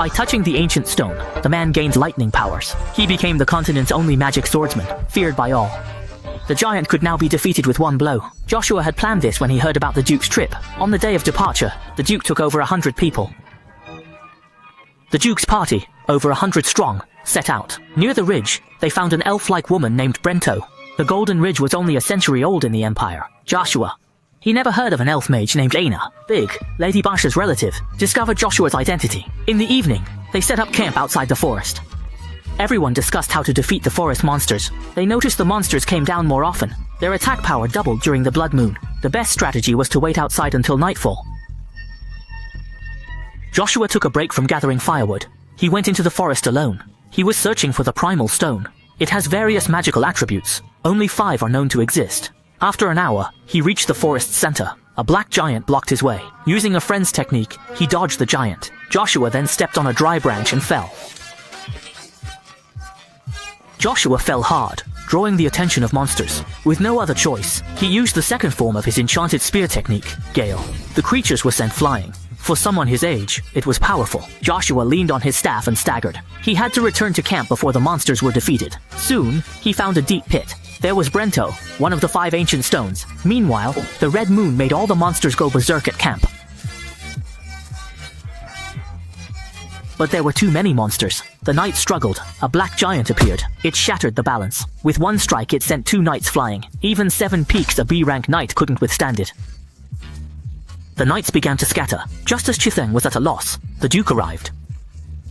By touching the ancient stone, the man gained lightning powers. He became the continent's only magic swordsman, feared by all. The giant could now be defeated with one blow. Joshua had planned this when he heard about the Duke's trip. On the day of departure, the Duke took over 100 people. The Duke's party, over 100 strong, set out. Near the ridge, they found an elf-like woman named Brento. The Golden Ridge was only a century old in the Empire. Joshua, he never heard of an elf mage named Aina. Big, Lady Basha's relative, discovered Joshua's identity. In the evening, they set up camp outside the forest. Everyone discussed how to defeat the forest monsters. They noticed the monsters came down more often. Their attack power doubled during the blood moon. The best strategy was to wait outside until nightfall. Joshua took a break from gathering firewood. He went into the forest alone. He was searching for the primal stone. It has various magical attributes. Only 5 are known to exist. After an hour, he reached the forest's center. A black giant blocked his way. Using a friend's technique, he dodged the giant. Joshua then stepped on a dry branch and fell. Joshua fell hard, drawing the attention of monsters. With no other choice, he used the second form of his enchanted spear technique, Gale. The creatures were sent flying. For someone his age, it was powerful. Joshua leaned on his staff and staggered. He had to return to camp before the monsters were defeated. Soon, he found a deep pit. There was Brento, one of the 5 ancient stones. Meanwhile, the red moon made all the monsters go berserk at camp. But there were too many monsters. The knight struggled. A black giant appeared. It shattered the balance. With one strike it sent 2 knights flying. Even 7 peaks a B-rank knight couldn't withstand it. The knights began to scatter. Just as Chitheng was at a loss, the Duke arrived.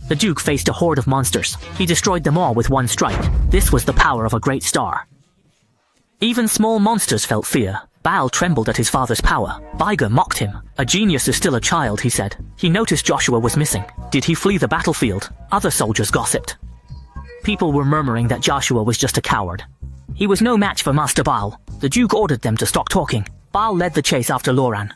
The Duke faced a horde of monsters. He destroyed them all with one strike. This was the power of a great star. Even small monsters felt fear. Baal trembled at his father's power. Baiga mocked him. A genius is still a child, he said. He noticed Joshua was missing. Did he flee the battlefield? Other soldiers gossiped. People were murmuring that Joshua was just a coward. He was no match for Master Baal. The Duke ordered them to stop talking. Baal led the chase after Loran.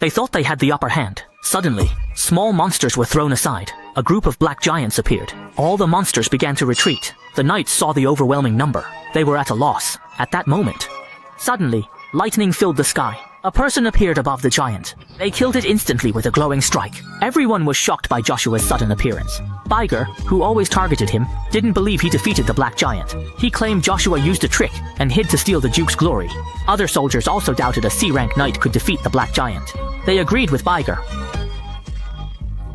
They thought they had the upper hand. Suddenly, small monsters were thrown aside. A group of black giants appeared. All the monsters began to retreat. The knights saw the overwhelming number. They were at a loss. At that moment, suddenly, lightning filled the sky. A person appeared above the giant. They killed it instantly with a glowing strike. Everyone was shocked by Joshua's sudden appearance. Baiger, who always targeted him, didn't believe he defeated the black giant. He claimed Joshua used a trick and hid to steal the Duke's glory. Other soldiers also doubted a C-rank knight could defeat the black giant. They agreed with Baiger.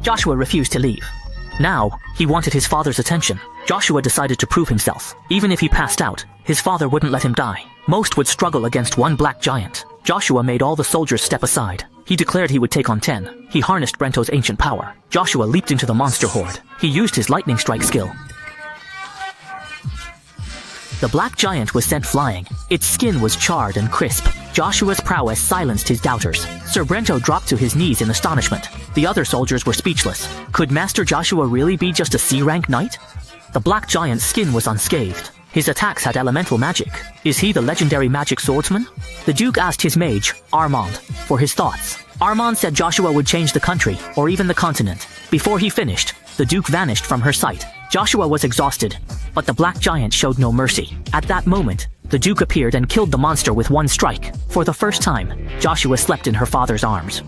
Joshua refused to leave. Now, he wanted his father's attention. Joshua decided to prove himself. Even if he passed out, his father wouldn't let him die. Most would struggle against one black giant. Joshua made all the soldiers step aside. He declared he would take on 10. He harnessed Brento's ancient power. Joshua leaped into the monster horde. He used his lightning strike skill. The black giant was sent flying. Its skin was charred and crisp. Joshua's prowess silenced his doubters. Sir Brento dropped to his knees in astonishment. The other soldiers were speechless. Could Master Joshua really be just a C-rank knight? The black giant's skin was unscathed. His attacks had elemental magic. Is he the legendary magic swordsman? The Duke asked his mage, Armand, for his thoughts. Armand said Joshua would change the country, or even the continent. Before he finished, the Duke vanished from her sight. Joshua was exhausted, but the black giant showed no mercy. At that moment, the Duke appeared and killed the monster with one strike. For the first time, Joshua slept in her father's arms.